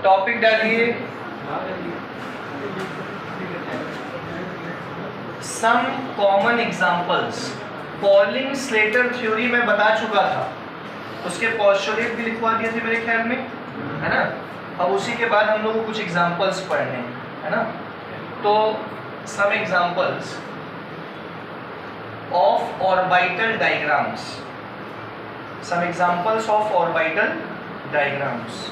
Topic डालिए some common examples. Pauling Slater theory में बता चुका था, उसके पोस्टुलेट भी लिखवा दिए थे मेरे ख्याल में, है ना। अब उसी के बाद हम लोग को कुछ एग्जांपल्स पढ़ने हैं, है ना। तो some examples of orbital diagrams, some examples of orbital diagrams.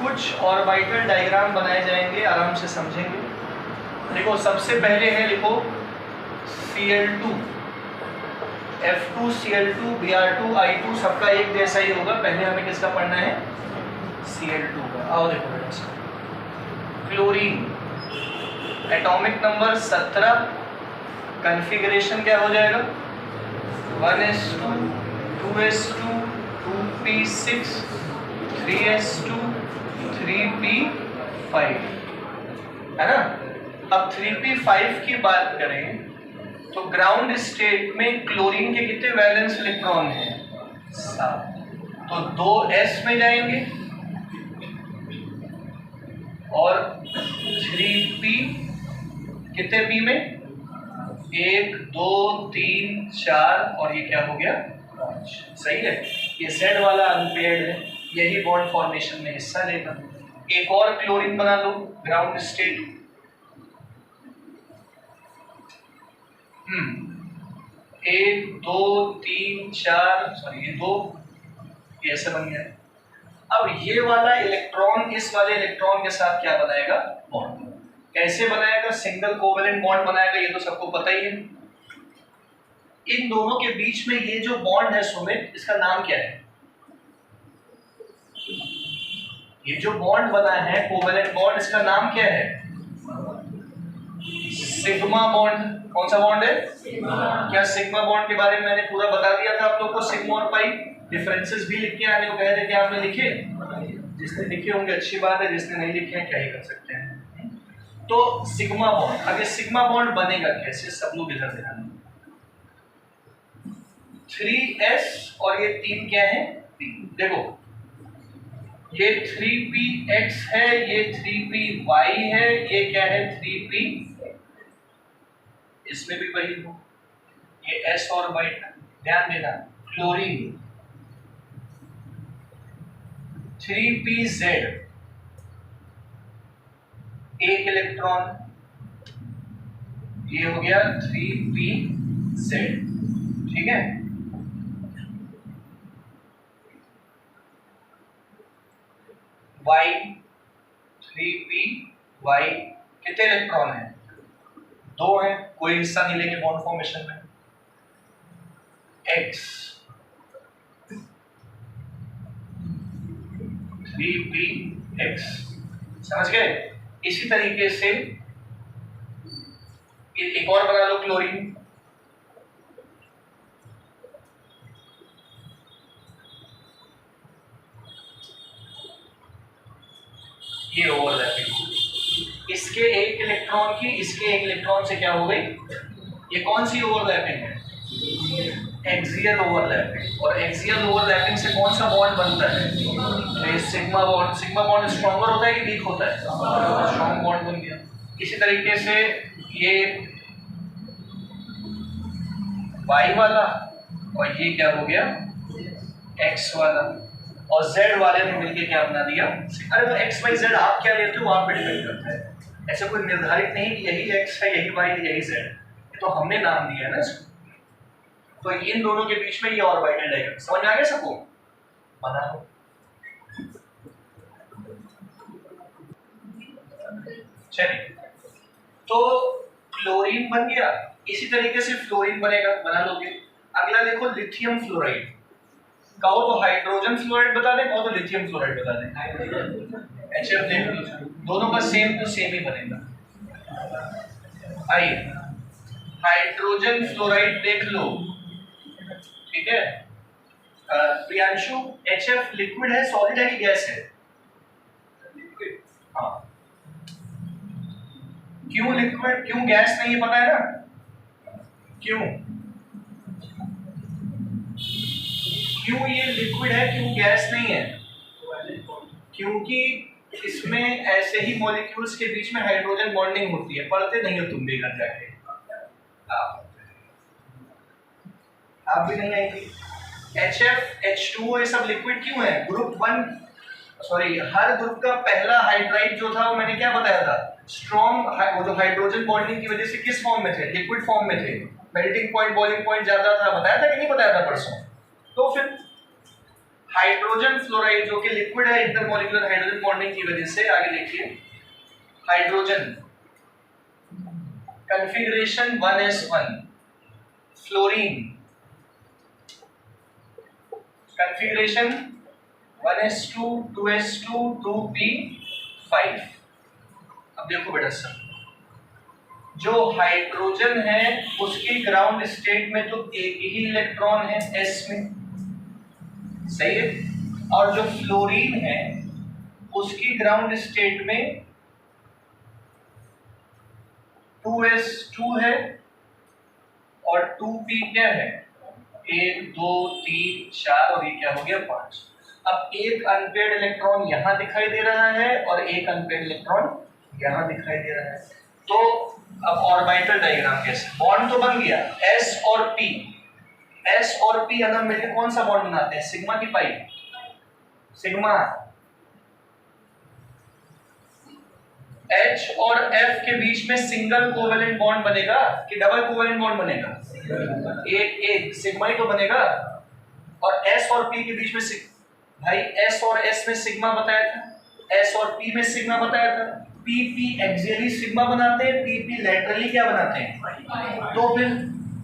कुछ ऑर्बिटल डायग्राम बनाए जाएंगे, आराम से समझेंगे। देखो सबसे पहले है, लिखो Cl2 F2 Cl2 Br2 I2 सबका एक जैसा ही होगा। पहले हमें किसका पढ़ना है? Cl2 का। आओ देखो बेटा सा, क्लोरीन एटॉमिक नंबर 17, कॉन्फ़िगरेशन क्या हो जाएगा? 1s2 2s2 2p6 3s2 3p5, है ना। अब 3p5 की बात करें तो ग्राउंड स्टेट में क्लोरीन के कितने वैलेंस इलेक्ट्रॉन हैं? 7। तो 2s में जाएंगे और 3p कितने p में? 1 2 3 4 और ये क्या हो गया? 5। सही है। ये Z वाला अनपेयर्ड है, यही बॉन्ड फॉर्मेशन में हिस्सा लेगा। एक और क्लोरीन बना लो ग्राउंड स्टेट। 1 2 3 4, सॉरी ये 2, ये ऐसे बन गया। अब ये वाला इलेक्ट्रॉन इस वाले इलेक्ट्रॉन के साथ क्या बनाएगा? बॉन्ड। कैसे बनाएगा? सिंगल कोवेलेंट बॉन्ड बनाएगा, ये तो सबको पता ही है। इन दोनों के बीच में ये जो बॉन्ड है सुमित, इसका नाम क्या है? ये जो बॉन्ड बना है कोवेलेंट बॉन्ड, इसका नाम क्या है? Sigma bond. कौन सा बॉन्ड है? क्या सिग्मा बॉन्ड के बारे में मैंने पूरा बता दिया था आप लोग को? सिग्मा और पाई डिफरेंसेस भी लिख के आने को कह रहे थे, आपने लिखे? जिसने लिखे होंगे अच्छी बात है, जिसने नहीं लिखे हैं क्या ही कर सकते हैं। तो सिग्मा बॉन्ड, अब ये सिग्मा बॉन्ड बनेगा कैसे? सब लोग इधर ध्यान दें। 3s और ये 3 क्या है? देखो ये 3px है, ये 3py है, ये क्या है? 3p, इसमें भी वही हो, ये s ऑर्बिटल। ध्यान देना, क्लोरीन 3pz, एक इलेक्ट्रॉन, ये हो गया 3pz, ठीक है। y 3py, कितने इलेक्ट्रॉन है? 2 है, कोई हिस्सा नहीं लेंगे बॉन्ड फॉर्मेशन में। x 3px, समझ गए? इसी तरीके से एक और बना लो क्लोरीन, ये ओवरलैपिंग, इसके एक इलेक्ट्रॉन की इसके एक इलेक्ट्रॉन से क्या हो गई? ये कौन सी ओवरलैपिंग है? Axial overlapping. और एक्सियल ओवरलैपिंग से कौन सा बॉन्ड बनता है? तो ये sigma bond. Sigma bond stronger होता है कि वीक होता है? स्ट्रॉन्ग बॉन्ड बन गया। इसी तरीके से ये y वाला और ये क्या हो गया? x वाला, और z वाले ने मिलके क्या बना दिया? अरे तो x y z आप क्या लेते हो आप पे डिपेंड करता है। ऐसा कोई निर्धारित नहीं कि यही x है, यही y है, यही z है, तो हमने नाम दिया है ना इसको। तो इन दोनों के बीच में ये ऑर्बिटल डायग्राम समझ में आ गया सबको? बना लो। चलिए, तो क्लोरीन बन गया, इसी तरीके से फ्लोरीन बनेगा, बना लोगे। अगला देखो लिथियम फ्लोराइड। कहो तो हाइड्रोजन फ्लोराइड बता दें, कहो तो लिथियम फ्लोराइड बता दें। HF देख लो, दोनों का सेम टू सेम ही बनेगा। आइए हाइड्रोजन फ्लोराइड देख लो, ठीक है। प्रियांशु, HF लिक्विड है, सॉलिड है कि गैस है? लिक्विड। हाँ, क्यों लिक्विड, क्यों गैस नहीं है पता है ना? क्यों? क्यों ये लिक्विड है, क्यों गैस नहीं है? क्योंकि इसमें ऐसे ही मॉलिक्यूल्स के बीच में हाइड्रोजन बॉन्डिंग होती है। पढ़ते नहीं हो तुम भी घर जाके? आप भी नहीं आएंगे। HF H2O ये सब लिक्विड क्यों है? ग्रुप 1 सॉरी हर ग्रुप का पहला हाइड्राइड जो था वो मैंने क्या बताया था, स्ट्रॉन्ग वो जो हाइड्रोजन बॉन्डिंग की वजह से किस फॉर्म में थे? लिक्विड फॉर्म में थे। मेल्टिंग पॉइंट बॉइलिंग पॉइंट ज्यादा था, बताया था कि नहीं बताया था परसों? तो फिर हाइड्रोजन फ्लोराइड जो कि लिक्विड है इंटरमॉलिक्यूलर हाइड्रोजन बॉन्डिंग की वजह से, आगे देखिए hydrogen configuration 1s1, fluorine configuration 1s2 2s2 2p5। अब देखो बेटा सर, जो हाइड्रोजन है उसकी ग्राउंड स्टेट में तो एक ही इलेक्ट्रॉन है s में, सही है, और जो फ्लोरीन है उसकी ग्राउंड स्टेट में 2s2 है और 2p क्या है? 1 2 3 4 और ये क्या हो गया 5। अब एक अनपेयर्ड इलेक्ट्रॉन यहाँ दिखाई दे रहा है और एक अनपेयर्ड इलेक्ट्रॉन यहाँ दिखाई दे रहा है। तो अब ऑर्बिटल डायग्राम कैसे? बॉन्ड तो बन गया s और p, s और p अगर मिलकर कौन सा बॉन्ड बनाते हैं? सिग्मा की पाई? सिग्मा। H और F के बीच में सिंगल कोवेलेंट बॉन्ड बनेगा कि डबल कोवेलेंट बॉन्ड बनेगा? एक एक सिग्मा ही तो बनेगा। और S और P के बीच में भाई S और S में सिग्मा बताया था, S और P में सिग्मा बताया था। PP एक्सियली सिग्मा बनाते हैं, PP लैटरली क्या बनाते हैं? तो फिर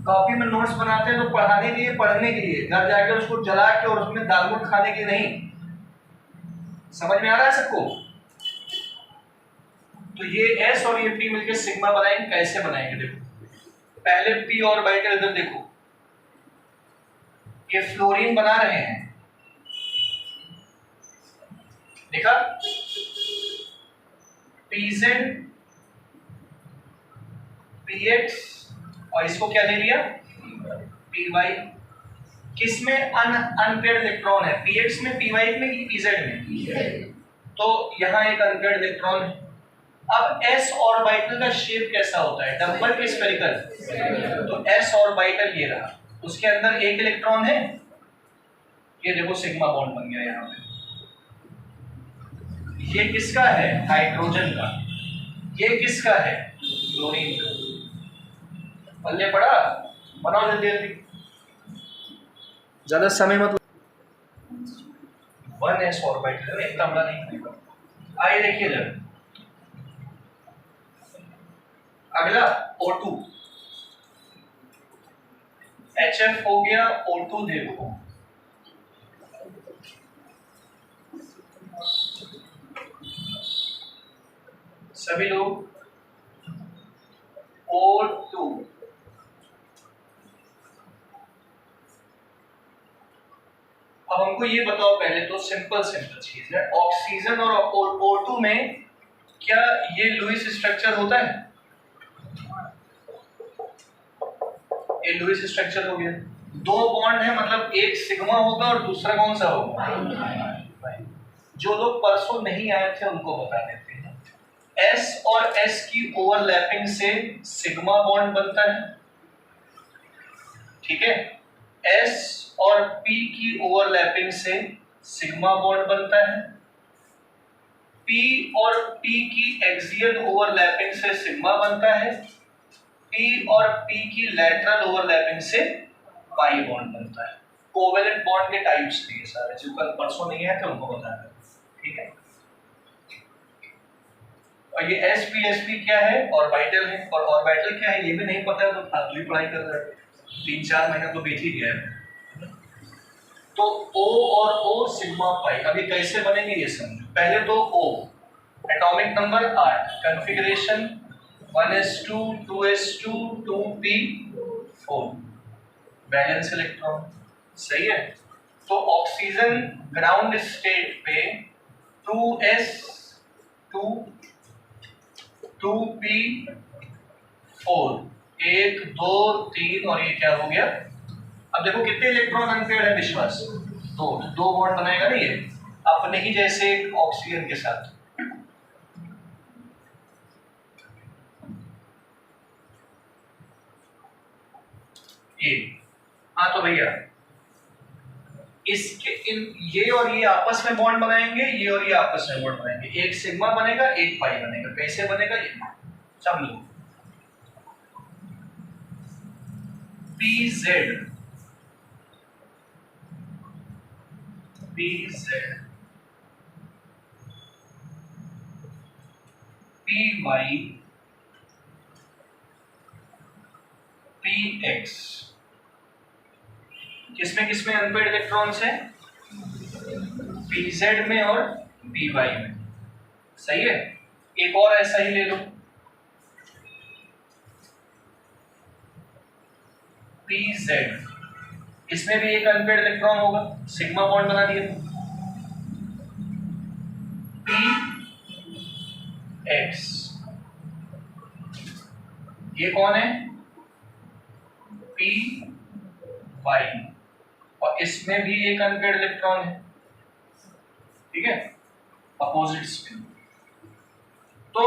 कॉपी में नोट्स बनाते हैं तो पढ़ाने के लिए, पढ़ने के लिए, घर जाके उसको जला के और उसमें दाल खाने के लिए नहीं। समझ में आ रहा है सबको? तो ये S और ये P मिलकर सिग्मा बनाएंगे। कैसे बनाएंगे? देखो पहले P ऑर्बिटल इधर देखो, ये फ्लोरीन बना रहे हैं, देखा? PZ PX और इसको क्या दे दिया? PY। किसमें अनपेयर्ड इलेक्ट्रॉन है? PX में, PY में कि PZ में? तो यहाँ एक अनपेयर्ड इलेक्ट्रॉन है। अब s ऑर्बिटल का शेप कैसा होता है? डबल के स्फेरिकल। तो s ऑर्बिटल ये रहा, उसके अंदर एक इलेक्ट्रॉन है, ये देखो सिग्मा बॉन्ड बन गया यहाँ पे। ये किसका है? हाइड्रोजन का। ये किसका है? क्लोरीन का। पल्ले पड़ा? बनाओ जल्दी जल्दी, ज्यादा समय मत। 1s ऑर्बिटल एक तमला नहीं। आइए देखिए जरा अगला O2, HF हो गया, O2 देखो, सभी लोग O2। अब हमको ये बताओ पहले तो, सिंपल चीज है, ऑक्सीजन और O2 में क्या ये लुईस स्ट्रक्चर होता है? ये लुईस स्ट्रक्चर हो गया। दो बॉन्ड है मतलब एक सिग्मा होगा और दूसरा कौन सा होगा? जो लोग परसों नहीं आए थे उनको बता देते हैं। S और S की ओवरलैपिंग से सिग्मा बॉन्ड बनता है, ठीक है? S और P की ओवरलैपिंग से सिग्मा बॉन्ड बनता है। P और P की एक्सियल ओवरलैपिंग से सिग्मा बनता है। P और P की लैटरल ओवरलैपिंग से पाई बॉन्ड बनता है। कोवेलेंट बॉन्ड के टाइप्स थे ये सारे, जो कल परसों नहीं आए थे उनको बताना, ठीक है? और ये sp क्या है? ऑर्बिटल है। और ऑर्बिटल क्या है ये भी नहीं पता है तो फालतू ही पढ़ाई कर रहे हैं। 3-4 महीना तो बीत ही गया है। तो O और O सिग्मा पाई। अभी कैसे बनेंगे ये समझो। पहले तो O atomic number 8, configuration 1s2 2s2 2p4, balance electron, सही है? तो ऑक्सीजन ग्राउंड स्टेट पे 2s2 2p4, 1 2 3 और ये क्या हो गया? अब देखो कितने इलेक्ट्रॉन अनपेयर्ड है विश्वास? दो बॉन्ड बनाएगा ना ये अपने ही जैसे ऑक्सीजन के साथ। ये हाँ तो भैया इसके ये और ये आपस में बॉन्ड बनाएंगे, ये और ये आपस में बॉन्ड बनाएंगे, एक सिग्मा बनेगा एक पाई बनेगा। कैसे बनेगा ये सब लोग PZ PY PX किसमें अनपेड इलेक्ट्रॉन्स हैं? PZ में और PY में। सही है। एक और ऐसा ही ले लो PZ, इसमें भी एक अनपेड इलेक्ट्रॉन होगा, सिग्मा बॉन्ड बना दिया। PX ये कौन है? PY और इसमें भी एक अनपेड इलेक्ट्रॉन है, ठीक है, अपोजिट स्पिन। तो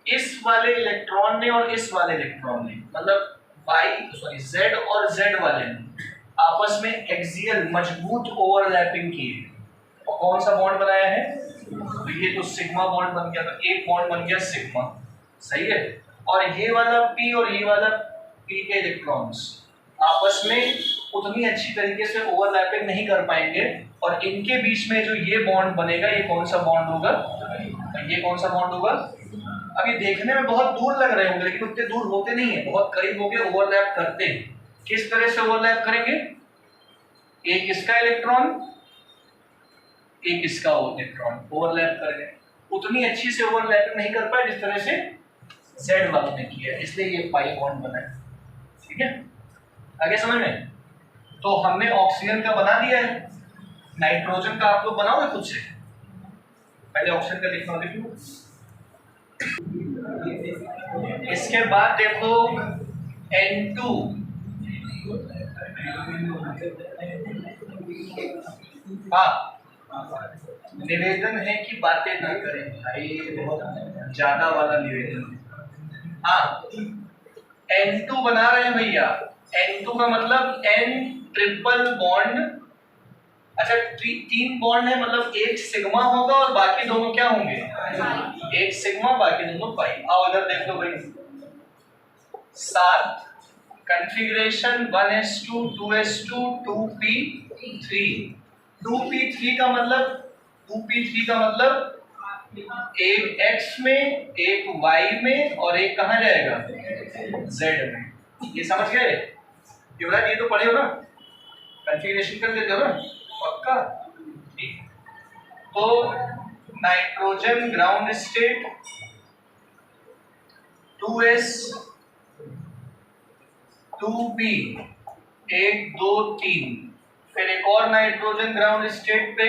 इस वाले इलेक्ट्रॉन ने और इस वाले इलेक्ट्रॉन ने मतलब Z और Z वाले ने आपस में एक्सियल मजबूत ओवरलैपिंग की है और कौन सा बॉन्ड बनाया है? तो ये तो सिग्मा बॉन्ड बन गया, तो एक बॉन्ड बन गया सिग्मा। सही है। और ये वाला P और ये वाला P के इलेक्ट्रॉन्स आपस में उतनी अच्छी तरीके से ओवरलैपिंग नहीं कर पाएंगे और इनके बीच में जो ये बॉन्ड बनेगा ये कौन सा बॉन्ड होगा? ये कौन सा बॉन्ड होगा? अब ये देखने में बहुत दूर लग रहे होंगे लेकिन उतने दूर होते नहीं है, बहुत करीब हो गए, ओवरलैप करते हैं। किस तरह से ओवरलैप करेंगे? एक इसका इलेक्ट्रॉन एक इसका इलेक्ट्रॉन ओवरलैप करेंगे, उतनी अच्छी से ओवरलैप नहीं कर पाए जिस तरह से Z वालों ने किया, इसलिए ये पाई बॉन्ड बना है। ठीक है, आगे समझ में? तो हमने ऑक्सीजन का बना दिया है, नाइट्रोजन का आप लोग बनाओगे खुद से? पहले ऑक्सीजन का लिखना लिखो। इसके बाद देखो N2 हाँ, निवेदन है कि बातें ना करें भाई, बहुत ज्यादा वाला निवेदन है। हाँ, N2 बना रहे हैं भैया। N2 का मतलब N ट्रिपल बॉन्ड। अच्छा, तीन बॉन्ड है मतलब एक सिग्मा होगा और बाकी दोनों क्या होंगे? एक सिग्मा बाकी दोनों पाई। आओ इधर देख लो भाई, 7 configuration 1s2 2s2 2p3। 2p3 का मतलब एक x में एक y में और एक कहाँ जाएगा? z में। ये समझ गए? युवराज ये तो पढ़े हो ना, कॉन्फ़िगरेशन कर देते हो ना पक्का? ठीक। तो nitrogen ground state 2s 2p 1 2 3, फिर एक और नाइट्रोजन ग्राउंड स्टेट पे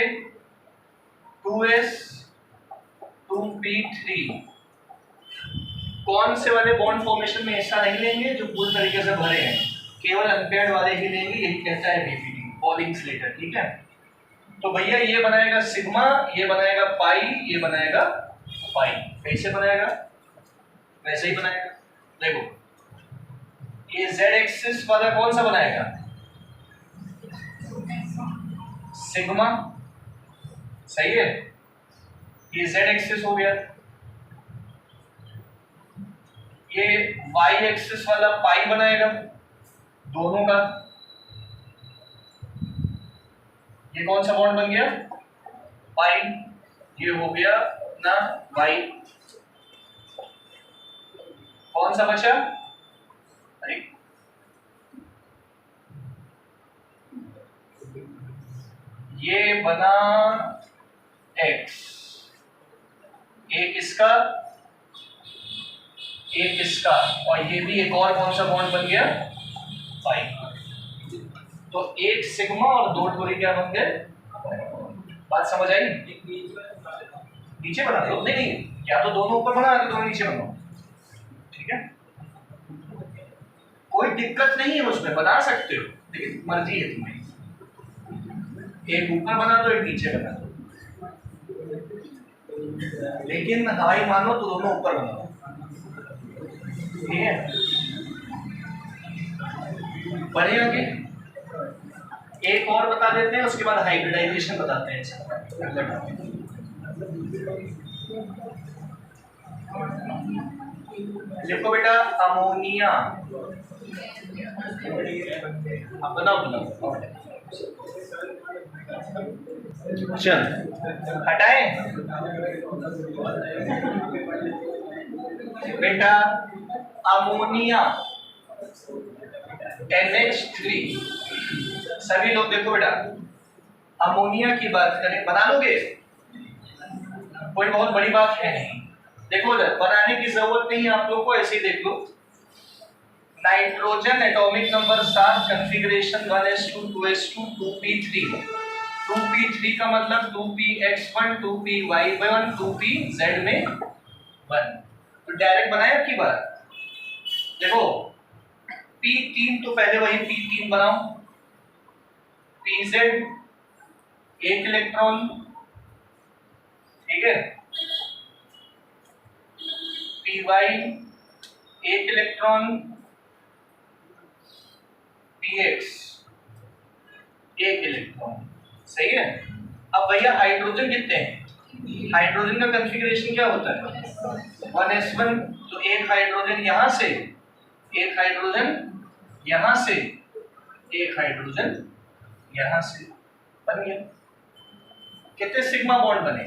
2s 2p3। कौन से वाले बॉन्ड फॉर्मेशन में हिस्सा नहीं लेंगे? जो पूरी तरीके से भरे हैं, केवल अनपेयर्ड वाले ही लेंगे, यही कहता है बीपीटी पॉलिंग्स लेटर। ठीक है, तो भैया ये बनाएगा सिग्मा, ये बनाएगा पाई, ये बनाएगा पाई। कैसे बनाएगा? वैसे ही बनाएगा। देखो ये z एक्सिस वाला कौन सा बनाएगा? सिग्मा। सही है, ये z एक्सिस हो गया। ये y एक्सिस वाला पाई बनाएगा दोनों का। ये कौन सा बॉन्ड बन गया? पाई। ये हो गया ना y। कौन सा बचा? अरे ये बना x, एक इसका एक इसका, और ये भी एक और कौन सा बॉन्ड बन गया? पाई। तो एक सिग्मा और दो टोरी क्या बन गए? बात समझ आई? नीचे बना दो, नहीं या तो दोनों ऊपर बना दो, दोनों नीचे बनाओ। ठीक है, कोई दिक्कत नहीं है उसमें, बना सकते हो, लेकिन मर्जी है तुम्हारी। एक ऊपर बना दो, एक नीचे बना दो, लेकिन हाई मानो तो दोनों ऊपर बनाओ, ठीक है? बने होंगे। एक और बता देते हैं, उसके बाद हाइब्रिडाइजेशन बताते हैं। लिखो बेटा अमोनिया, बनाओ बनाओ, चल हटाए बेटा अमोनिया NH3। सभी लोग देखो बेटा, अमोनिया की बात करें, बना लोगे? कोई बहुत बड़ी बात है नहीं। देखो बनाने की जरूरत नहीं है आप लोग को, ऐसे ही देख लो। Nitrogen atomic number 7, configuration 1s2 2s2 2p3। 2p3 का मतलब 2px1 2py1 2pz में 1। तो डायरेक्ट बनाए अब की बार। देखो p3 तो पहले वही p3 बनाओ, pz एक इलेक्ट्रॉन, ठीक है, py एक इलेक्ट्रॉन, px एक इलेक्ट्रॉन, सही है। अब भैया हाइड्रोजन कितने हैं? हाइड्रोजन का कॉन्फ़िगरेशन क्या होता है? 1s1, तो एक हाइड्रोजन यहां से, एक हाइड्रोजन यहां से, एक हाइड्रोजन यहां से, बन गया। कितने सिग्मा बॉन्ड बने?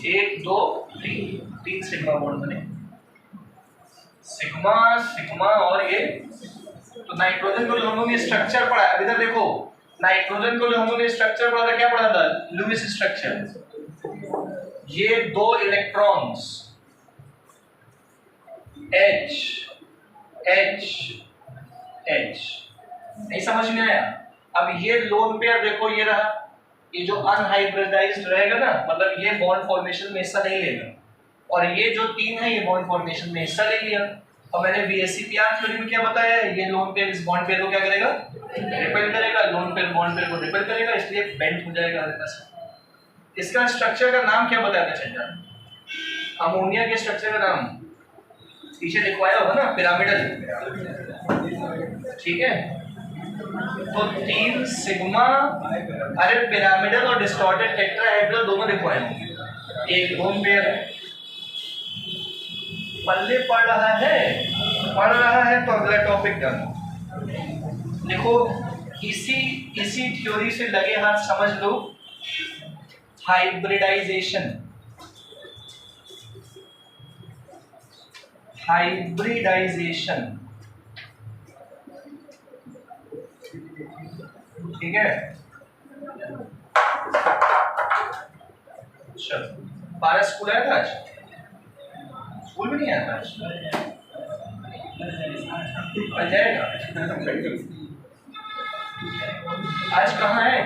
1 2 3 सिग्मा बॉन्ड बने, सिग्मा सिग्मा और ये। तो नाइट्रोजन को जो हम लोग ने स्ट्रक्चर पढ़ा है, इधर देखो, नाइट्रोजन को जो हम लोग ने स्ट्रक्चर पढ़ा था, क्या पढ़ा था? Lewis structure. ये 2 इलेक्ट्रॉन्स H H H, नहीं समझ में आया? अब ये लोन पेयर देखो, ये रहा, ये जो अनहाइब्रिडाइज्ड रहेगा ना, मतलब ये बॉन्ड फॉर्मेशन में हिस्सा नहीं लेगा, और ये जो 3 है ये बॉन्ड फॉर्मेशन में हिस्सा ले लिया। और मैंने BSc-PR थ्योरी में क्या बताया है, ये लोन पेयर इस बॉन्ड पेयर को क्या करेगा? रिपेल करेगा, लोन पेयर बॉन्ड पेयर को रिपेल करेगा, इसलिए बेंड हो जाएगा हल्का सा। इसका स्ट्रक्चर का नाम क्या बताया था चंद्रा? अमोनिया के स्ट्रक्चर का नाम पीछे लिखवाया होगा ना, पिरामिडल, ठीक है। तो 3 सिग्मा, अरे पिरामिडल और डिस्टॉर्टेड टेट्राहेड्रल दोनों लिखवाए होंगे, एक लोन पेयर है। पल्ले पढ़ रहा है तो अगला टॉपिक डन। देखो इसी थ्योरी से लगे हाथ समझ लो, हाइब्रिडाइजेशन। ठीक है, चलो। 12 स्कूल आया था आज? स्कूल भी नहीं आया था आज? आ जाएगा। आज कहाँ है?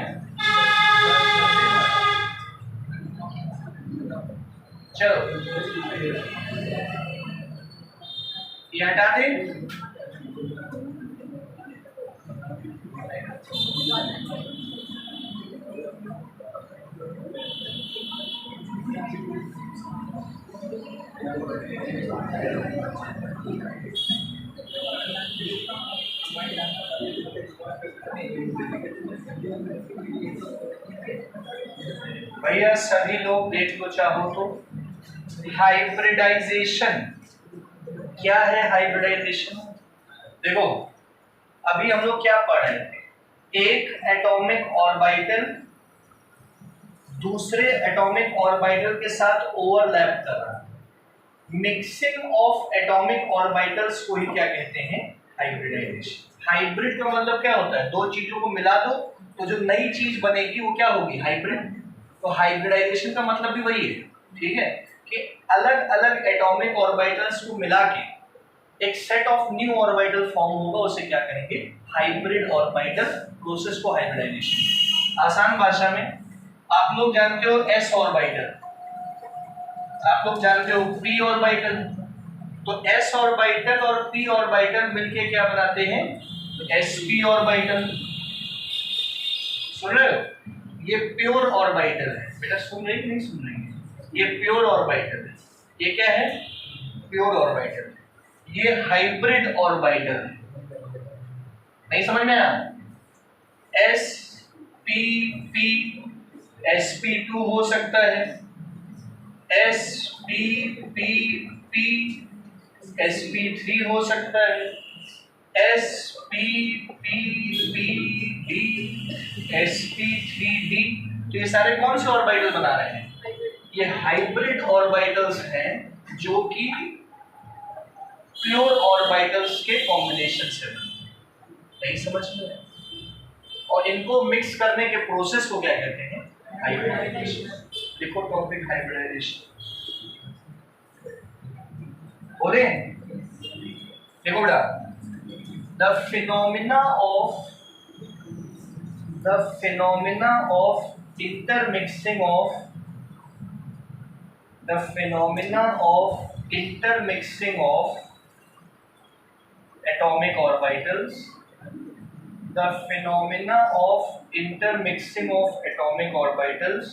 चलो ये हटा दे। भैया सभी लोग देख लो चाहो तो, हाइब्रिडाइजेशन क्या है? हाइब्रिडाइजेशन देखो, अभी हम लोग क्या पढ़ रहे थे, एक एटॉमिक ऑर्बिटल दूसरे एटॉमिक ऑर्बिटल के साथ ओवरलैप कर रहा है। मिक्सिंग ऑफ एटॉमिक ऑर्बिटल्स को ही क्या कहते हैं? हाइब्रिडाइजेशन। हाइब्रिड का मतलब क्या होता है? दो चीजों को मिला दो तो जो नई चीज बनेगी वो क्या होगी? हाइब्रिड। तो हाइब्रिडाइजेशन का मतलब भी वही है, ठीक है, कि अलग अलग एटॉमिक ऑर्बिटल्स को मिला के एक set of new orbital form होगा, उसे क्या करेंगे? हाइब्रिड ऑर्बिटल प्रोसेस को हाइब्रिडाइजेशन। आसान भाषा में आप लोग जानते हो s ऑर्बिटल, आप लोग जानते हो p ऑर्बिटल, तो s ऑर्बिटल और p ऑर्बिटल मिलके क्या बनाते हैं? sp orbital. सुन रहे हो? ये प्योर ऑर्बिटल है। बेटा सुन रही कि नहीं सुन रही है? ये प्योर ऑर्बिटल है। ये क्या है? Pure orbital. ये हाइब्रिड ऑर्बिटल है। नहीं समझ में आया? spp sp2 हो सकता है, sppp sp3 हो सकता है, sppbb sp3d। तो ये सारे कौन से ऑर्बिटल बना रहे हैं? ये हाइब्रिड ऑर्बिटल्स हैं जो कि प्योर ऑर्बिटल्स के कॉम्बिनेशन से बने। नहीं समझ में? और इनको मिक्स करने के प्रोसेस को क्या कहते हैं? हाइब्रिडाइजेशन। देखो टॉपिक हाइब्रिडाइजेशन बोले। देखो बेटा, the phenomena of intermixing of atomic orbitals, the phenomena of intermixing of atomic orbitals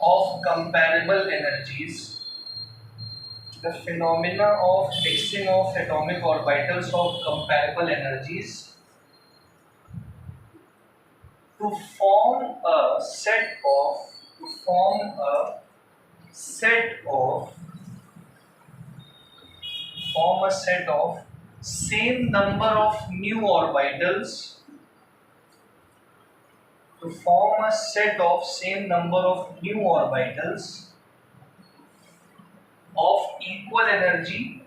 of comparable energies, the phenomena of mixing of atomic orbitals of comparable energies to form a set of same number of new orbitals, to form a set of same number of new orbitals of equal energy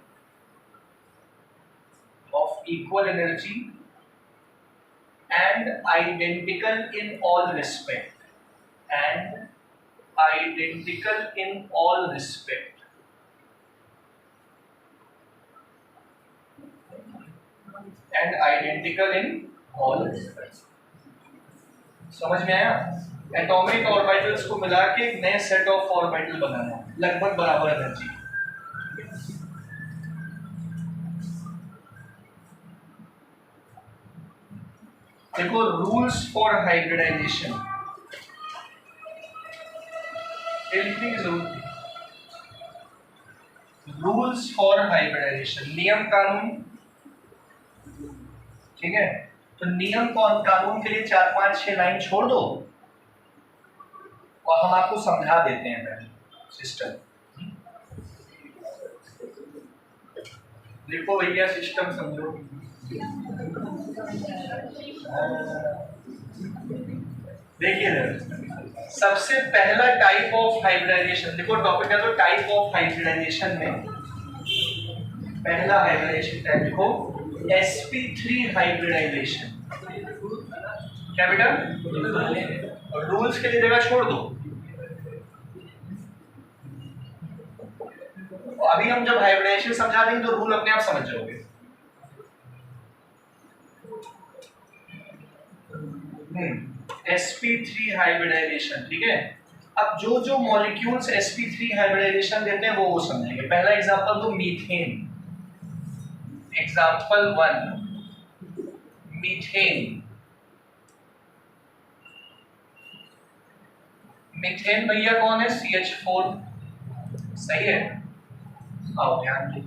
and identical in all respect, समझ में आया? Atomic orbitals को मिला के एक नए set of orbital बनाना, लगभग बराबर एनर्जी। देखो रूल्स फॉर हाइब्रिडाइजेशन लिखने की जरूरत नहीं। रूल्स फॉर हाइब्रिडाइजेशन, नियम कानून, ठीक है? तो नियम कानून के लिए 4 5 6 लाइन छोड़ दो और हम आपको समझा देते हैं पहले सिस्टम। देखो भैया सिस्टम समझो। देखिए सबसे पहला टाइप ऑफ हाइब्रिडाइजेशन, देखो टॉपिक है तो टाइप ऑफ हाइब्रिडाइजेशन में पहला हाइब्रिडाइजेशन टाइप देखो sp3 हाइब्रिडाइजेशन। क्या बेटा? रूल्स के लिए जगह छोड़ दो। अभी हम जब हाइब्रिडाइजेशन समझा देंगे तो रूल अपने आप समझ जाओगे। sp3 हाइब्रिडाइजेशन, ठीक है? अब जो जो मॉलिक्यूल्स sp3 हाइब्रिडाइजेशन देते हैं वो समझेंगे। पहला एग्जांपल तो मीथेन, एग्जांपल 1 मीथेन। मीथेन भैया कौन है? CH4, सही है? आओ ध्यान दो।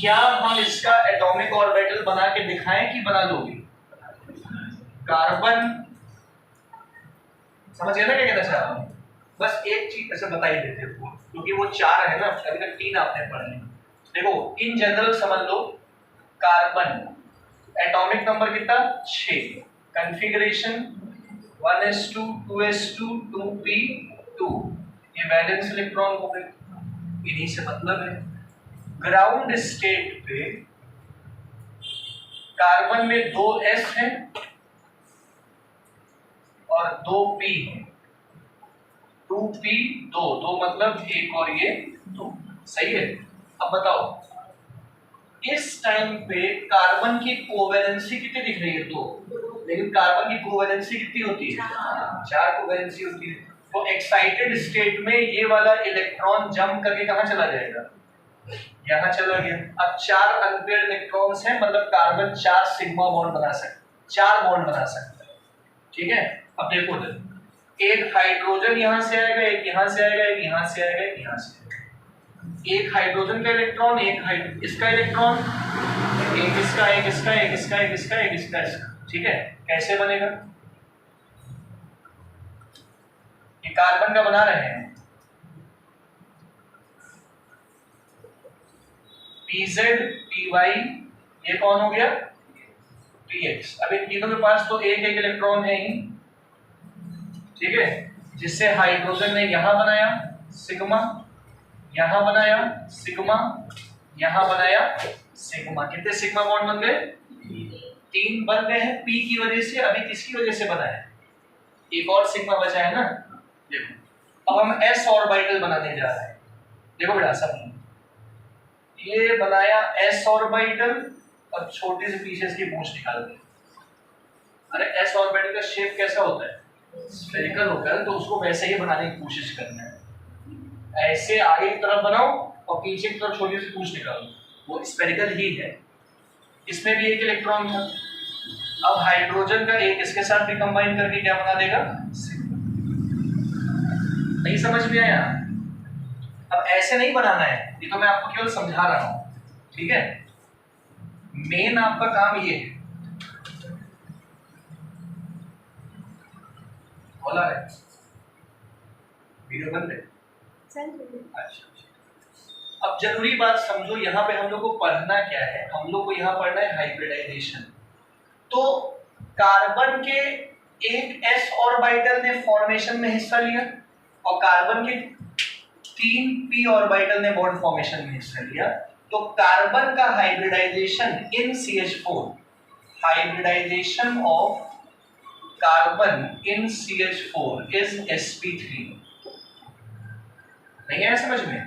क्या हम इसका एटॉमिक ऑर्बिटल बना के दिखाएं कि बना दोगे? कार्बन, समझ गए ना क्या कहना चाह रहा हूं? बस एक चीज ऐसे बता ही देते हो क्योंकि वो 4 है ना, अभी तक 3 आपने पढ़े। देखो इन जनरल समझ लो, कार्बन एटॉमिक नंबर कितना? 6, कॉन्फ़िगरेशन 1s2 2s2 2p2, ये वैलेंस इलेक्ट्रॉन हो गए। इन्हीं से मतलब है। ग्राउंड स्टेट पे कार्बन में 2s है और 2p है, 2p2, 2 मतलब 1 और ये 2, सही है? अब बताओ इस टाइम पे कार्बन की कोवैलेंसी कितनी दिख रही है? 2, लेकिन कार्बन की कोवैलेंसी कितनी होती है? 4 कोवैलेंसी होती है। तो एक्साइटेड स्टेट में ये वाला इलेक्ट्रॉन जंप करके कहां चला जाएगा? यहां चला गया। अब 4 अनपेयर्ड इलेक्ट्रॉन्स हैं, मतलब कार्बन 4 सिग्मा बॉन्ड बना सकता है, 4 बॉन्ड बना सकता है। ठीक है, अब देखो इधर, एक हाइड्रोजन यहां से आएगा, एक यहां से आएगा, एक यहां से आएगा, एक यहां से आएगा। एक हाइड्रोजन का इलेक्ट्रॉन, एक इसका इलेक्ट्रॉन, एक इसका, एक इसका, एक इसका, एक इसका, एक इसका, इसका। ठीक है, कैसे बनेगा? ये कार्बन का बना रहे हैं, PZ PY, ये कौन हो गया? PX। अब इन तीनों के पास तो एक एक इलेक्ट्रॉन है ही, ठीक है, जिससे हाइड्रोजन ने यहां बनाया सिग्मा, यहां बनाया सिग्मा, यहां बनाया सिग्मा। कितने सिग्मा बॉन्ड बन गए? 3 बन गए हैं P की वजह से। अभी किसकी वजह से बना है? एक और सिग्मा बचा है ना। देखो अब हम s ऑर्बिटल बनाने जा रहे हैं। देखो बेटा सब ये बनाया s ऑर्बिटल और छोटे से पीछे इसकी पूंछ निकाल दी। अरे s ऑर्बिटल का शेप कैसा होता है? स्फेरिकल होता है, तो उसको वैसे ही बनाने की कोशिश करना है। ऐसे आगे की तरफ बनाओ और पीछे की तरफ छोटी सी पूंछ निकालो, वो स्फेरिकल ही है। इसमें भी एक इलेक्ट्रॉन था। अब हाइड्रोजन का एक इसके साथ भी कंबाइन करके क्या बना देगा? नहीं समझ में आया? अब ऐसे नहीं बनाना है, ये तो मैं आपको केवल समझा रहा हूं, ठीक है। मेन आपका काम ये है, बोला है वीडियो बंद है। अच्छा, अब जरूरी बात समझो, यहाँ पे हम लोग को पढ़ना क्या है? हम लोग को यहाँ पढ़ना है हाइब्रिडाइजेशन। तो कार्बन के एक s ऑर्बिटल ने फॉर्मेशन में हिस्सा लिया और कार्बन के 3 p ऑर्बिटल ने बॉन्ड फॉर्मेशन में हिस्सा लिया। तो कार्बन का hybridization in CH4, hybridization of carbon in CH4 is sp3। नहीं है समझ में?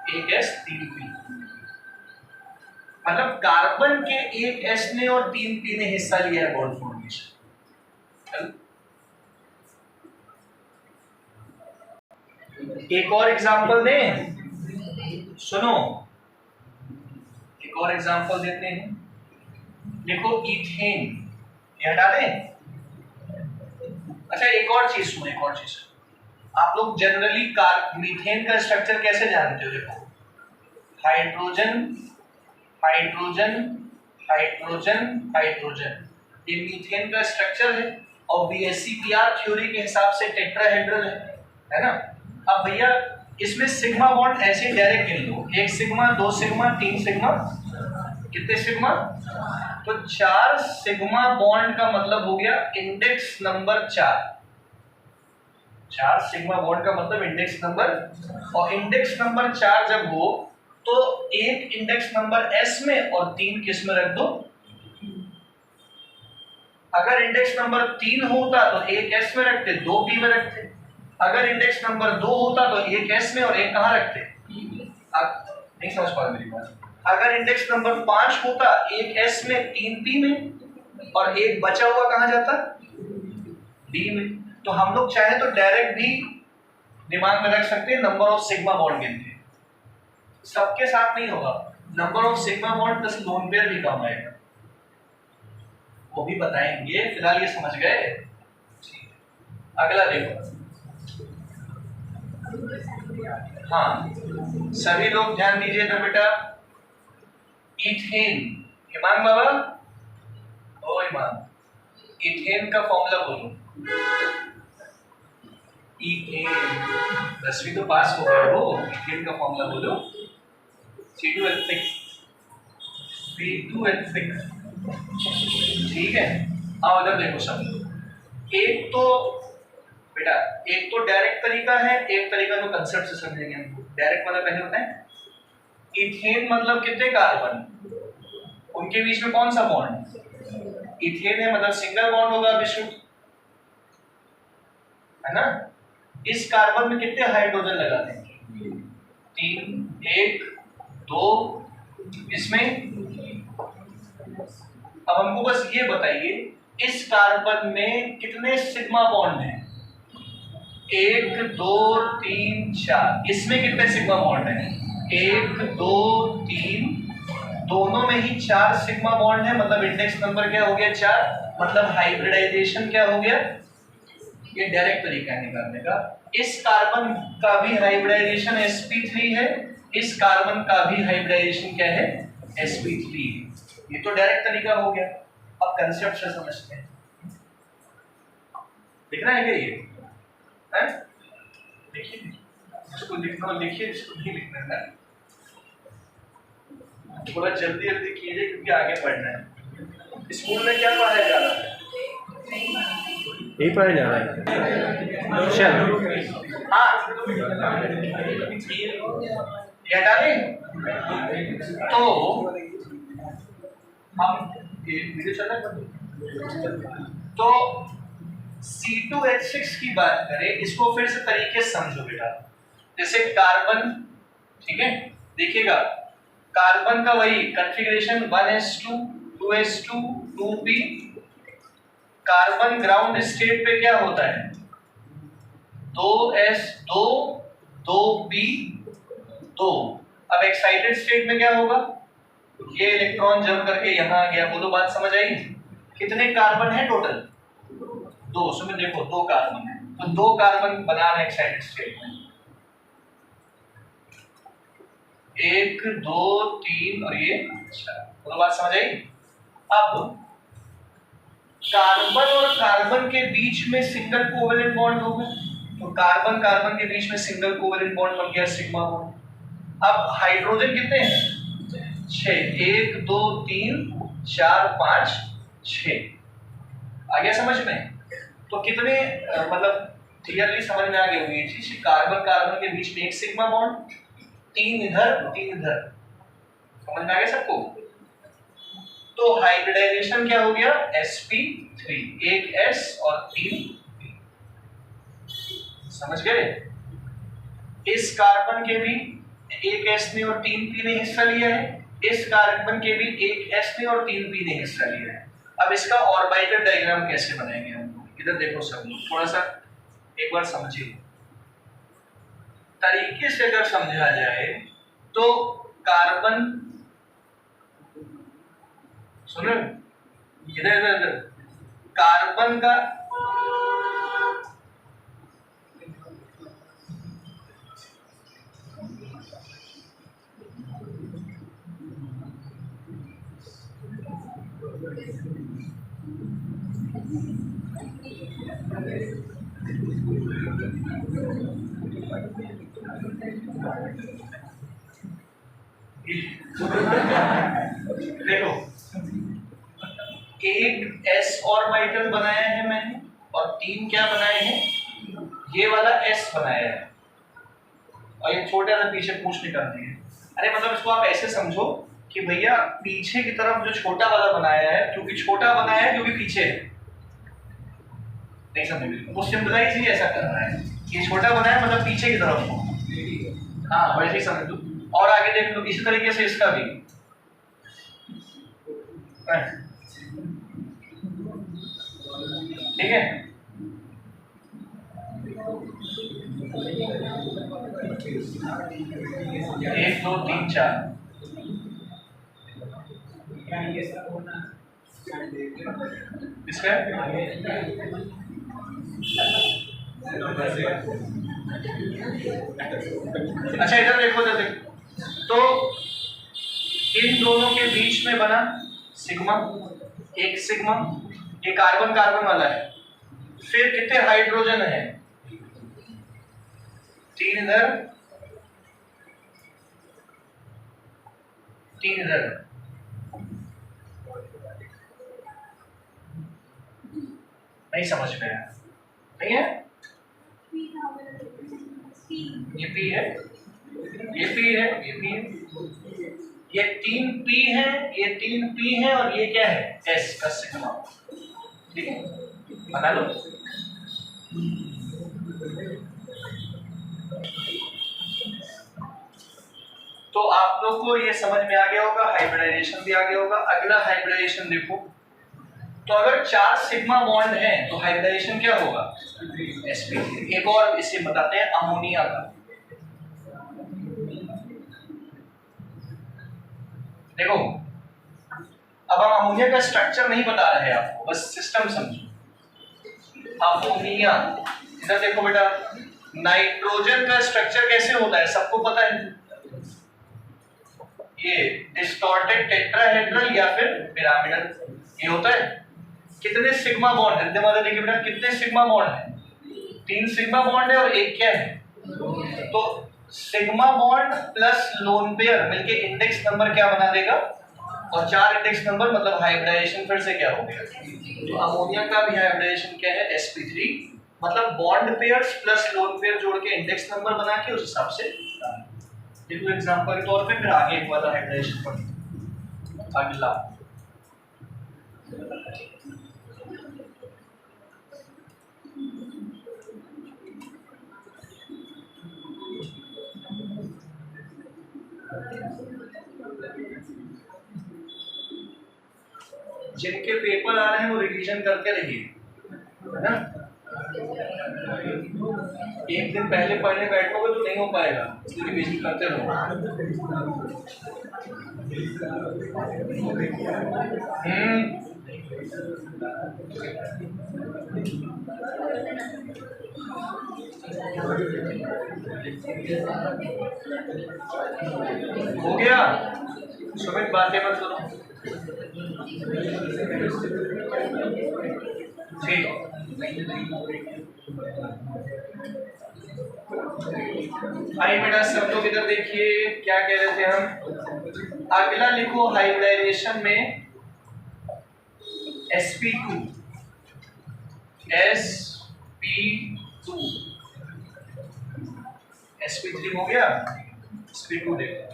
एक s 3 p, मतलब कार्बन के एक s ने और 3 p ने हिस्सा लिया है बॉन्ड फॉर्मेशन। एक और एग्जांपल दें, सुनो, एक और एग्जांपल देते हैं। देखो इथेन, ये हटा दें। अच्छा एक और चीज सुनो, एक और चीज, आप लोग जनरली मीथेन का स्ट्रक्चर कैसे जानते हो? देखो हाइड्रोजन हाइड्रोजन हाइड्रोजन हाइड्रोजन, ये मीथेन का स्ट्रक्चर है और BSc-PR थ्योरी के हिसाब से टेट्राहेड्रल है ना। अब भैया इसमें सिग्मा बॉन्ड ऐसे डायरेक्ट गिन लो, 1 सिग्मा, 2 सिग्मा, 3 सिग्मा, कितने सिग्मा? तो 4 सिग्मा बॉन्ड का मतलब हो गया इंडेक्स नंबर 4। 4 सिग्मा बॉन्ड का मतलब इंडेक्स नंबर, और इंडेक्स नंबर 4 जब हो तो एक इंडेक्स नंबर s में और 3 किस में रख दो। अगर इंडेक्स नंबर 3 होता तो एक s में रखते, 2 p में रखते। अगर इंडेक्स नंबर 2 होता तो एक s में और एक कहां रखते? आप नहीं समझ पा रहे मेरी बात। अगर इंडेक्स नंबर 5 होता, एक s में 3 p में और एक बचा हुआ कहां जाता? d में। तो हम लोग चाहे तो डायरेक्ट भी दिमाग में रख सकते हैं, नंबर ऑफ सिग्मा बॉन्ड गिनते। सबके साथ नहीं होगा, number of sigma bond plus lone pair भी काम आएगा, वो भी बताएंगे। फिलहाल ये समझ गए? अगला देखो, हाँ सभी लोग ध्यान दीजिए तो बेटा, इथेन, ईमान बाबा, ओ ईमान, इथेन का फॉर्मूला बोलो। इथेन 10वीं तो पास हो गए हो, इथेन का फॉर्मूला बोलो। C2H6 C2H6, ठीक है। आओ इधर देखो सब, एक तो बेटा एक तो डायरेक्ट तरीका है, एक तरीका तो कंसेप्ट से समझेंगे हम। डायरेक्ट मतलब पहले होता है इथेन, मतलब कितने कार्बन, उनके बीच में कौन सा बॉन्ड? इथेन है, मतलब सिंगल बॉन्ड होगा विश्व, है ना। इस कार्बन में कितने हाइड्रोजन लगाते हैं? 3, 1, 2, इसमें। अब हमको बस ये बताइए इस कार्बन में कितने सिग्मा बॉन्ड हैं? 1, 2, 3, 4। इसमें कितने सिग्मा बॉन्ड हैं? 1, 2, 3, दोनों में ही 4 सिग्मा बॉन्ड है, मतलब इंडेक्स नंबर क्या हो गया 4, मतलब हाइब्रिडाइजेशन क्या हो गया, ये डायरेक्ट तरीका है निकालने का। इस कार्बन का भी हाइब्रिडाइजेशन sp3 है, इस कार्बन का भी हाइब्रिडाइजेशन क्या है sp3 है। ये तो डायरेक्ट तरीका हो गया। अब कंसेप्ट से समझते हैं, लिखना है क्या ये है? देखिए इसको लिखना, लिखिए, इसको नहीं लिखना है, थोड़ा जल्दी जल्दी कीजिए क्योंकि आगे पढ़ना है। स्कूल में क्या पढ़ाया जा रहा है? यही पढ़ाया जा रहा है। चल हाँ ये हटा दें तो हम वीडियो चल रहा है। तो C2H6 की बात करें, इसको फिर से तरीके से समझो बेटा। जैसे कार्बन, ठीक है, देखिएगा कार्बन का वही configuration 1s2 2s2 2p। Carbon ground state पे क्या होता है 2s2 2p 2। अब एक्साइटेड स्टेट में क्या होगा, ये इलेक्ट्रॉन जंप करके यहां आ गया। बोलो बात समझ आई? कितने कार्बन है टोटल? 2। उसमें देखो 2 कार्बन है, तो 2 कार्बन बना रहे एक्साइटेड स्टेट में, 1 2 3 और ये 4। बोलो बात समझ आई? अब कार्बन और कार्बन के बीच में सिंगल कोवेलेंट बॉन्ड होगा, तो कार्बन कार्बन के बीच में सिंगल कोवेलेंट बॉन्ड बन गया सिग्मा बॉन्ड। अब हाइड्रोजन कितने हैं 6, 1 2 3 4 5 6। आ गया समझ में? तो कितने मतलब क्लियरली समझ में आ गई होगी ये चीज, कार्बन कार्बन के बीच में एक सिग्मा बॉन्ड, 3 इधर 3 इधर। समझ में आ गया सबको? तो हाइब्रिडाइजेशन क्या हो गया sp3, एक s और 3 p। समझ गए? इस कार्बन के भी एक s ने और 3 p ने हिस्सा लिया है, इस कार्बन के भी एक s ने और 3 p ने हिस्सा लिया है। अब इसका ऑर्बिटल डायग्राम कैसे बनाएंगे हम लोग? इधर देखो सब लोग, थोड़ा सा एक बार समझिए। तरीके से अगर समझा जाए तो कार्बन, सुनो इधर इधर इधर, कार्बन का देखो एक s ऑर्बिटल बनाया है मैंने और 3 क्या बनाए हैं, ये वाला s बनाया है और ये छोटा सा पीछे पूंछ निकाल दी है। अरे मतलब इसको आप ऐसे समझो कि भैया पीछे की तरफ जो छोटा वाला बनाया है, क्योंकि छोटा बनाया है क्योंकि पीछे है, नहीं समझे? वो सिंबलाइज ही ऐसा कर रहा है, ये छोटा बनाया है मतलब पीछे की तरफ हो। हाँ वैसे ही समझ लो। और आगे देख लो इसी तरीके से इसका भी, ठीक है? 1 2 3 4 इसका अच्छा इधर देखो, इधर देखो। तो इन दोनों के बीच में बना सिग्मा, एक सिग्मा, ये कार्बन कार्बन वाला है। फिर कितने हाइड्रोजन है 3 इधर 3 इधर। नहीं समझ में आया? नहीं है? ये P है, ये P है, ये P है, ये 3 P है, ये 3 P है और ये क्या है S का सिग्मा। ठीक है, बना लो। तो आप लोग को ये समझ में आ गया होगा, हाइब्रिडाइजेशन भी आ गया होगा। अगला हाइब्रिडाइजेशन देखो, तो अगर 4 सिग्मा बॉन्ड है तो हाइब्रिडाइजेशन क्या होगा sp3। एक और इसे बताते हैं अमोनिया का। देखो अब हम अमोनिया का स्ट्रक्चर नहीं बता रहे हैं आपको, बस सिस्टम समझो। अमोनिया, इधर देखो बेटा, नाइट्रोजन का स्ट्रक्चर कैसे होता है सबको पता है, ये डिस्टॉर्टेड टेट्राहेड्रल या फिर पिरामिडल ये होता है। कितने सिग्मा बॉन्ड है, मतलब देखिए बेटा कितने सिग्मा बॉन्ड है, 3 सिग्मा बॉन्ड है और एक क्या है, तो sigma bond plus lone pair मिलके इंडेक्स नंबर क्या बना देगा, और 4 इंडेक्स नंबर मतलब हाइब्रिडाइजेशन फिर से क्या हो गया। तो अमोनिया का भी हाइब्रिडाइजेशन क्या है, sp3, मतलब bond pairs plus lone pair जोड़ के इंडेक्स नंबर बना के उस हिसाब से। देखो एग्जांपल के तौर पे, फिर आगे एक वाला हाइब्रिडाइजेशन पढ़ेंगे। अगला जिनके पेपर आ रहे हैं वो रिवीजन करते रहिए, है ना। एक दिन पहले पढ़ने बैठोगे तो नहीं हो पाएगा, तो रिवीजन करते रहो। हो गया, सुमित बातें मत करो, ठीक। भाई बेटा सब लोग इधर देखिए, क्या कह रहे थे हम। अगला लिखो हाइब्रिडाइजेशन में sp2, sp2, sp3 हो गया, sp2 देखो।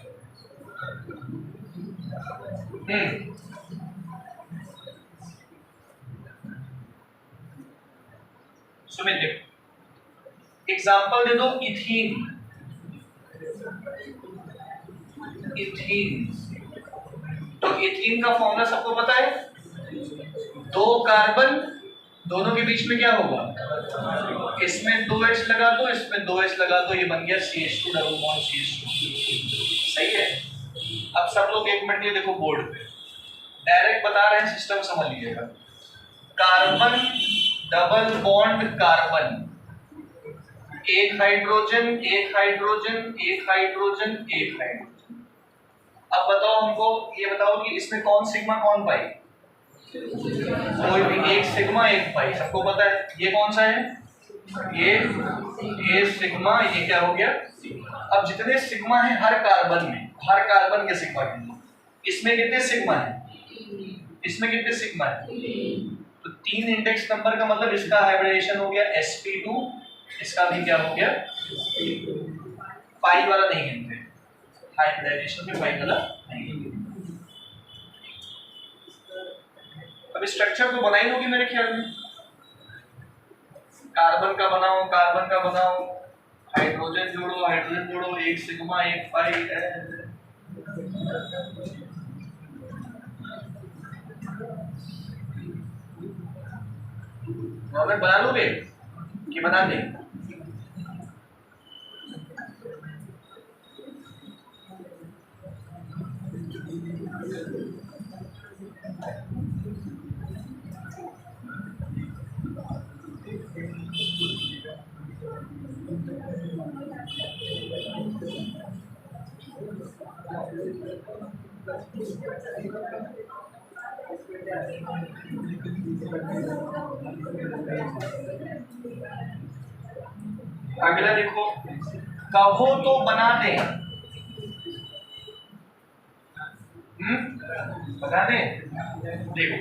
सुमित देखो एग्जाम्पल दे दो, इथीन, इथीन, तो इथीन का फॉर्मूला सबको पता है, 2 कार्बन, दोनों के बीच में क्या होगा, इसमें 2H लगा दो, इसमें 2H लगा दो, ये बन गया CH2 डबल बॉन्ड CH2। सही है। अब सब लोग 1 मिनट के लिए देखो बोर्ड पे, डायरेक्ट बता रहे हैं, सिस्टम समझ लीजिएगा। कार्बन डबल बॉन्ड कार्बन, एक हाइड्रोजन, एक हाइड्रोजन, एक हाइड्रोजन, एक हाइड्रोजन। अब बताओ हमको, ये बताओ कि इसमें कौन सिग्मा कौन पाई, कोई भी, एक सिग्मा एक पाई, सबको पता है। ये कौन सा है, ये सिग्मा, ये क्या हो गया। अब जितने सिग्मा है हर कार्बन में, हर कार्बन के सिग्मा कितने, इसमें कितने सिग्मा है, इसमें कितने सिग्मा है, तो 3 इंडेक्स नंबर का मतलब इसका हाइब्रिडेशन हो गया sp2, इसका भी क्या हो गया, पाई वाला नहीं गिनते, हाइब्रिडाइजेशन में पाई वाला नहीं गिनते। अब स्ट्रक्चर तो बना ही होगी मेरे ख्याल में, कार्बन का बनाओ, कार्बन का बनाओ, हाइड्रोजन जोड़ो, हाइड्रोजन जोड़ो, एक सिग्मा एक पाई है। बना लोगे कि बना दें, अगला देखो, कहो तो बना दे, बना दे। देखो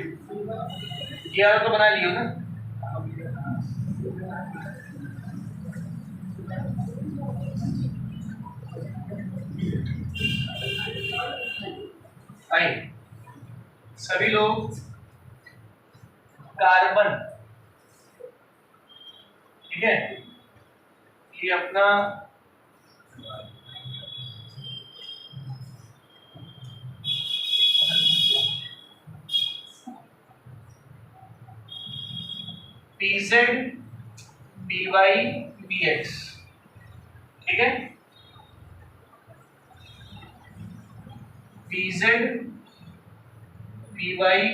ये वाला तो बना लियो ना, आई सभी लोग कार्बन, ठीक है, ये अपना PZ PY PX, ठीक है, PZ P Y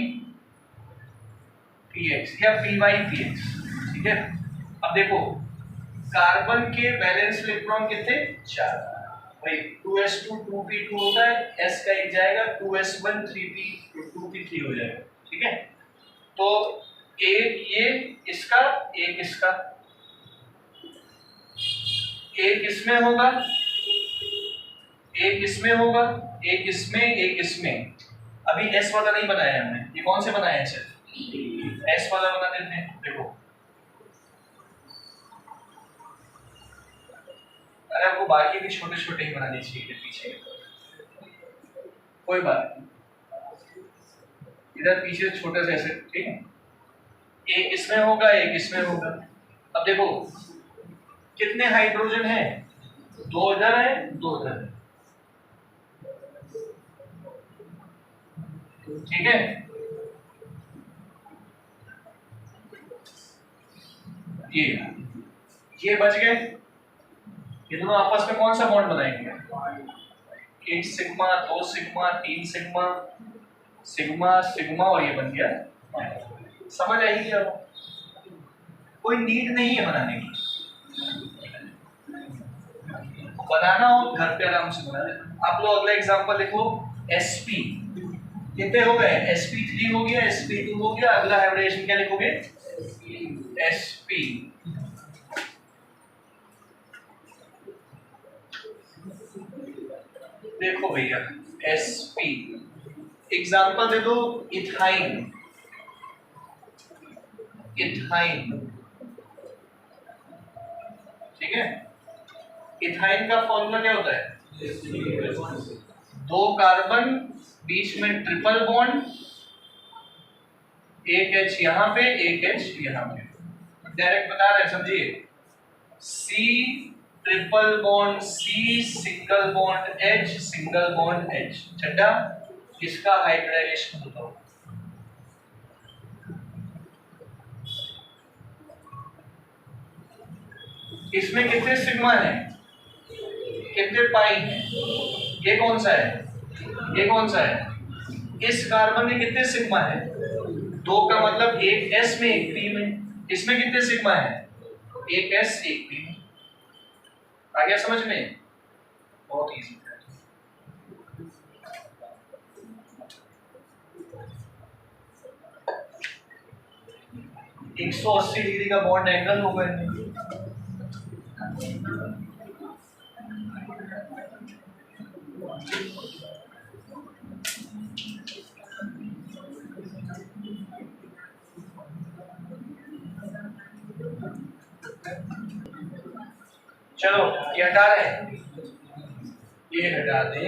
P X या पी वाई पी एक्स, ठीक है। अब देखो कार्बन के वैलेंस इलेक्ट्रॉन कितने, 4, भाई 2s2 2p2 होता है, s का एक जाएगा, 2s1 3p 2p3 हो जाएगा, ठीक है। तो एक ये इसका, एक इसका, एक इसमें होगा, एक इसमें होगा, एक इसमें, एक इसमें। अभी एस वाला नहीं बनाया हमने, ये कौन से बनाया है सर, एस वाला बना देते हैं। देखो अरे आपको बाकी भी छोटे छोटे ही बनाने चाहिए पीछे, कोई बात नहीं, इधर पीछे छोटे से ऐसे, ठीक है। एक इसमें होगा, एक इसमें होगा। अब देखो कितने हाइड्रोजन है, 2 इधर है, 2 इधर है, ठीक है। ये बच गए, ये दोनों आपस में कौन सा बॉन्ड बनाएंगे, 1 sigma 2 sigma 3 sigma, sigma sigma, और ये बन गया, समझ आई क्या, कोई नीड नहीं है बनाने की, बनाना हो घर पे आराम से बना लेना। आप लोग अगला एग्जांपल देखो, sp कितने हो गए, sp3 हो गया, sp2 हो गया, अगला हाइब्रिडेशन क्या लिखोगे, sp। देखो भैया sp, एग्जांपल दे दो, इथाइन, इथाइन, ठीक है। इथाइन का फॉर्मूला क्या होता है, 2 कार्बन, बीच में ट्रिपल बॉन्ड, एक H यहाँ पे, एक H यहाँ पे, डायरेक्ट बता रहे हैं, समझिए। C triple bond C, single bond H, single bond H, छठा इसका हाइब्रिडाइजेशन बताओ। इसमें कितने सिग्मा है, कितने पाई है, ये कौन सा है, ये कौन सा है, इस कार्बन में कितने सिग्मा है, 2 का मतलब एक S में एक P में, इसमें कितने सिग्मा है, एक S एक P में। आ गया समझ में, बहुत इजी है। 180 डिग्री का बॉन्ड एंगल होगा इनमें। चलो ये हटा रहे हैं, ये हटा दें।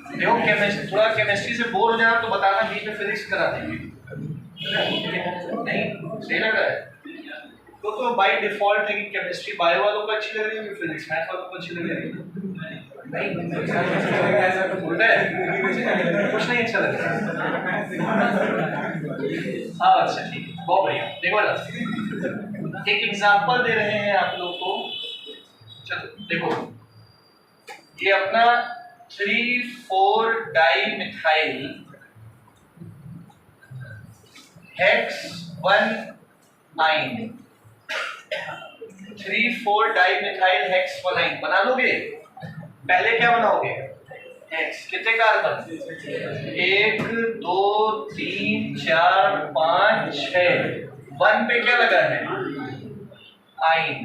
देखो केमिस्ट्री, थोड़ा केमिस्ट्री से बोर हो जाना तो बताना, बीच में फिजिक्स करा देंगे, नहीं सही लग रहा है तो बाय डिफॉल्ट है कि केमिस्ट्री बायो वालों को अच्छी लग रही है, फिजिक्स मैथ वालों को अच्छी लग रही है, नहीं उल्टा है, कुछ नहीं अच्छा लग रहा है। हाँ अच्छा ठीक है, बहुत बढ़िया। देखो ना एक एग्जांपल दे रहे हैं आप लोग को, चलो देखो ये अपना 3,4 डाइमिथाइल हेक्स 1,9, 3,4 डाइमिथाइल हेक्स 1,9 बना लोगे। पहले क्या बनाओगे, हेक्स, कितने कार्बन, 1 2 3 4 5 6, 1 पे क्या लगा है, आइन,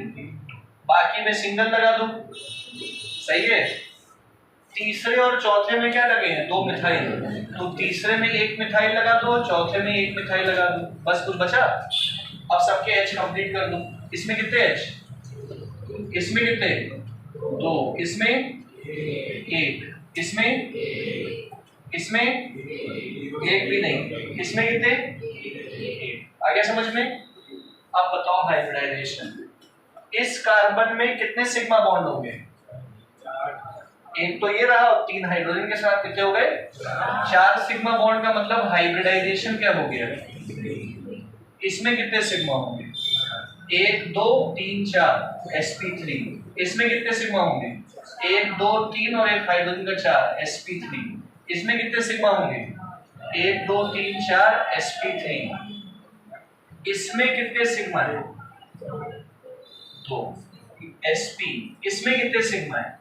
बाकी में सिंगल लगा दो, सही है। तीसरे और चौथे में क्या लगे हैं, 2 मिथाइल, तो तीसरे में 1 मिथाइल लगा दो, चौथे में 1 मिथाइल लगा दो, बस कुछ बचा। अब सबके H कंप्लीट कर दो। इसमें कितने H, इसमें कितने 2, इसमें 1, इसमें एक भी नहीं, इसमें कितने, आ गया समझ में। अब बताओ हाइब्रिडाइजेशन, इस कार्बन में कितने सिग्मा बॉन्ड होंगे, एक तो ये रहा, और 3 हाइड्रोजन के साथ कितने हो गए, 4 सिग्मा बॉन्ड का मतलब हाइब्रिडाइजेशन क्या हो गया, इसमें कितने सिग्मा होंगे, 1 2 3 4 sp3, इसमें कितने सिग्मा होंगे, 1 2 3 और एक हाइड्रोजन का 4 sp3। इसमें कितने सिग्मा होंगे? 1 2 3 4 sp3। इसमें कितने सिग्मा है? 2 sp। इसमें कितने सिग्मा है?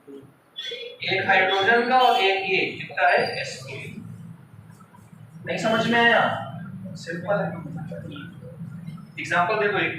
एक हाइड्रोजन का और एक ये कितना है? sp। नहीं समझ में आया? सिंपल है। एग्जांपल देखो एक